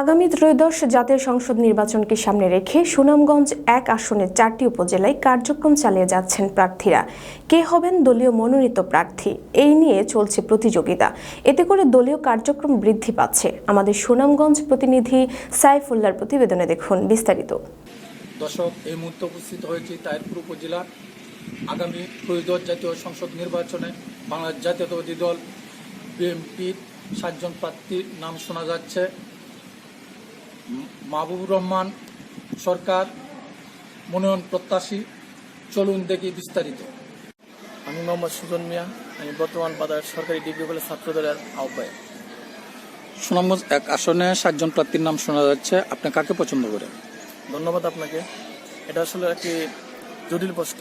আগামী ত্রয়োদশ জাতীয় সংসদ নির্বাচনকে সামনে রেখে সুনামগঞ্জ ১ আসনের ৪টি উপজেলায় কার্যক্রম চালিয়ে যাচ্ছেন প্রার্থীরা। কে হবেন দলীয় মনোনীত প্রার্থী, এই নিয়ে চলছে প্রতিযোগিতা। এতে করে দলীয় কার্যক্রম বৃদ্ধি পাচ্ছে। আমাদের সুনামগঞ্জ প্রতিনিধি সাইফুল্লাহর প্রতিবেদনে দেখুন বিস্তারিত। দর্শক, এই মুহূর্তে উপস্থিত হয়েছি তাহিরপুর উপজেলার আগামী ত্রয়োদশ জাতীয় সংসদ নির্বাচনে বাংলাদেশ জাতীয়তাবাদী দল বিএনপির 7 জন প্রার্থীর নাম শোনা যাচ্ছে। মাহবুবুর রহমান সরকার মনোনয়ন প্রত্যাশী। চলুন দেখি বিস্তারিত। আমি মোহাম্মদ সুজন মিয়া, আমি বর্তমান বাজার সরকারি ডিগ্রি কলেজ ছাত্র দলের আহ্বায়ক। সুনামগঞ্জ 1 আসনে 7 জন প্রার্থীর নাম শোনা যাচ্ছে। আপনি কাকে পছন্দ করেন? ধন্যবাদ আপনাকে। এটা আসলে একটি জটিল প্রশ্ন,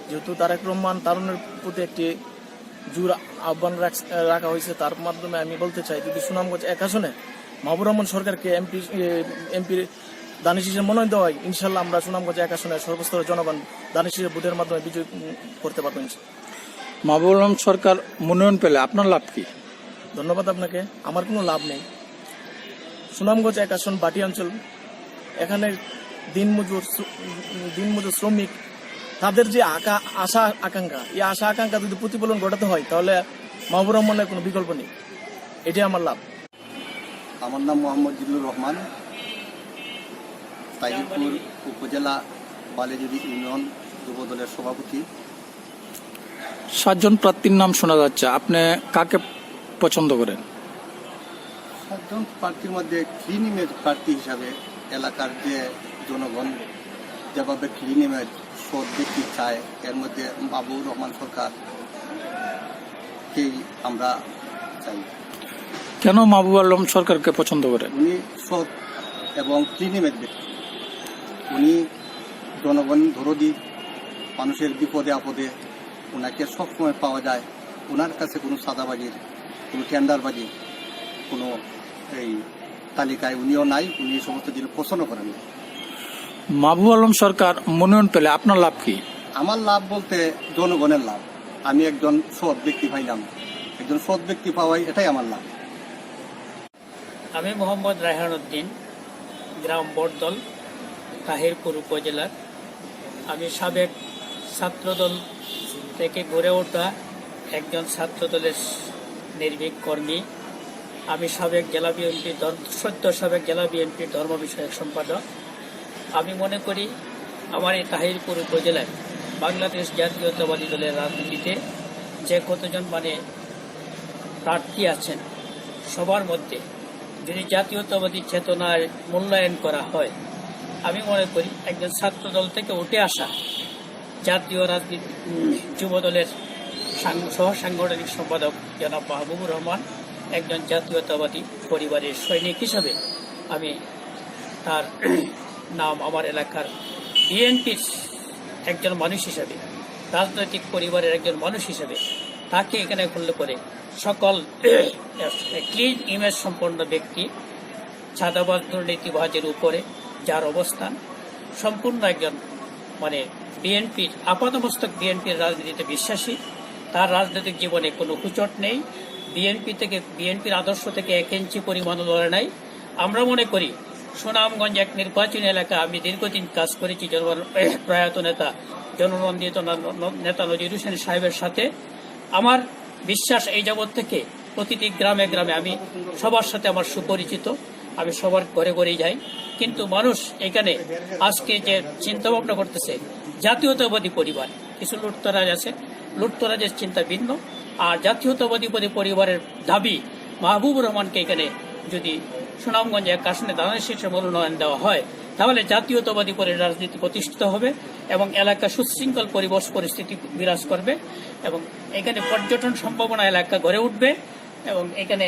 যেহেতু তারেক রহমান তারুণের প্রতি একটি জোর আহ্বান রাখা হয়েছে। তার মাধ্যমে আমি বলতে চাই, যদি সুনামগঞ্জ 1 আসনে মাহবুবুর রহমান সরকারকে এমপির দানিশ হিসেবে মনোনয়ন দেওয়া হয়, ইনশাল্লাহ আমরা সুনামগঞ্জ 1 আসনে সর্বস্তরের জনগণ দানিশ হিসেবে ভোটের মাধ্যমে বিজয় করতে পারবেন। মাহবুবুর রহমান সরকার মনোনয়ন পেলে আপনার লাভ কি? ধন্যবাদ আপনাকে। আমার কোনো লাভ নেই। সুনামগঞ্জ 1 আসন বাটি অঞ্চল, এখানে দিনমজুর শ্রমিক, তাদের যে আশা আকাঙ্ক্ষা, এই আশা আকাঙ্ক্ষা যদি প্রতিফলন ঘটাতে হয়, তাহলে মাহবুবুর রহমানের কোনো বিকল্প নেই। এটাই আমার লাভ। আমার নাম মোহাম্মদ জিল্লুর রহমান, তাহিরপুর উপজেলা বালেজুরি ইউনিয়ন যুব দলের সভাপতি। 7 জন প্রার্থীর নাম শোনা যাচ্ছে, আপনি কাকে পছন্দ করেন? 7 জন প্রার্থীর মধ্যে ক্লিন ইমেজ প্রার্থী হিসাবে এলাকার যে জনগণ যেভাবে ক্লিন ইমেজ সৎ ব্যক্তি চায়, এর মধ্যে মাহবুবুর রহমান সরকারকেই আমরা চাই। কেন মাহবুবুর রহমান সরকারকে পছন্দ করেন? উনি সৎ এবং ক্লিন ইমেজ ব্যক্তি। উনি জনগণ দরদি, মানুষের বিপদে আপদে ওনাকে সবসময় পাওয়া যায়। ওনার কাছে কোনো সাদাবাজির, কোনো টেন্ডারবাজি, কোনো এই তালিকায় উনিও নাই। উনি সমস্ত জিনিস পছন্দ করেন না। মাহবুবুর রহমান সরকার মনোনয়ন পেলে আপনার লাভ কি? আমার লাভ বলতে জনগণের লাভ। আমি একজন সৎ ব্যক্তি পাইলাম, একজন সৎ ব্যক্তি পাওয়াই এটাই আমার লাভ। আমি মোহাম্মদ রায়হান উদ্দিন, গ্রাম বড়দল, তাহিরপুর উপজেলার। আমি সাবেক ছাত্রদল থেকে গড়ে ওঠা একজন ছাত্রদলের নির্ভীক কর্মী। আমি সাবেক জেলা বিএনপির ধর্ম বিষয়ক সম্পাদক। আমি মনে করি আমার এই তাহিরপুর উপজেলায় বাংলাদেশ জাতীয়তাবাদী দলের রাজনীতিতে যে কতজন প্রার্থী আছেন, সবার মধ্যে যদি জাতীয়তাবাদী চেতনার মূল্যায়ন করা হয়, আমি মনে করি একজন ছাত্রদল থেকে উঠে আসা জাতীয় রাজনীতি যুব দলের সহ সাংগঠনিক সম্পাদক জনাব মাহবুবুর রহমান একজন জাতীয়তাবাদী পরিবারের সৈনিক হিসাবে আমি তার নাম আমার এলাকার বিএনপির একজন মানুষ হিসাবে, রাজনৈতিক পরিবারের একজন মানুষ হিসাবে তাকে এখানে করলে পরে সকল ক্লিন ইমেজ সম্পন্ন ব্যক্তি, ছাদাবাজ দুর্নীতিবাজের উপরে যার অবস্থান, সম্পূর্ণ একজন বিএনপির আপাতমস্তক বিএনপির রাজনীতিতে বিশ্বাসী, তার রাজনৈতিক জীবনে কোনো হুচট নেই, বিএনপির আদর্শ থেকে 1 ইঞ্চি পরিমাণ লড়ে নাই। আমরা মনে করি সুনামগঞ্জ 1 নির্বাচনী এলাকা আমি দীর্ঘদিন কাজ করেছি প্রয়াত নেতা, জননন্দিত নেতা নজির হোসেন সাহেবের সাথে। আমার বিশ্বাস এই জগৎ থেকে প্রতিটি গ্রামে গ্রামে আমি সবার সাথে আমার সুপরিচিত, আমি সবার ঘরে ঘরেই যাই। কিন্তু মানুষ এখানে আজকে যে চিন্তা ভাবনা করতেছে, জাতীয়তাবাদী পরিবার, কিছু লুটতরাজ আছে, লুটতরাজের চিন্তা ভিন্ন। আর জাতীয়তাবাদী পরিবারের দাবি মাহবুবুর রহমানকে এখানে যদি সুনামগঞ্জ 1 আসনে দানিশ হিসেবে মনোনয়ন দেওয়া হয়, তাহলে জাতীয়তাবাদী রাজনীতি প্রতিষ্ঠিত হবে এবং এলাকা সুশৃঙ্খল পরিস্থিতি বিরাজ করবে এবং এখানে পর্যটন সম্ভাবনা এলাকা গড়ে উঠবে এবং এখানে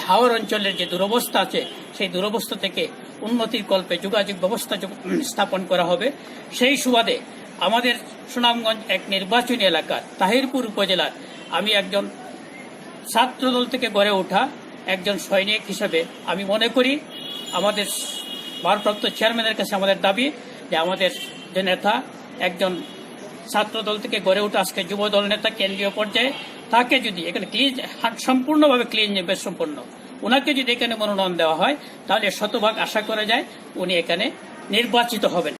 হাওর অঞ্চলের যে দুরবস্থা আছে, সেই দুরবস্থা থেকে উন্নতির কল্পে যোগাযোগ ব্যবস্থা স্থাপন করা হবে। সেই সুবাদে আমাদের সুনামগঞ্জ 1 নির্বাচনী এলাকার তাহিরপুর উপজেলার আমি একজন ছাত্রদল থেকে গড়ে ওঠা একজন সৈনিক হিসেবে আমি মনে করি আমাদের ভারপ্রাপ্ত চেয়ারম্যানের কাছে আমাদের দাবি যে আমাদের যে নেতা, একজন ছাত্রদল থেকে গড়ে ওঠা আজকে যুবদল নেতা কেন্দ্রীয় পর্যায়ে, তাকে যদি এখানে সম্পূর্ণভাবে ক্লিন ইমেজ সম্পন্ন ওনাকে যদি এখানে মনোনয়ন দেওয়া হয় তাহলে শতভাগ আশা করা যায় উনি এখানে নির্বাচিত হবেন।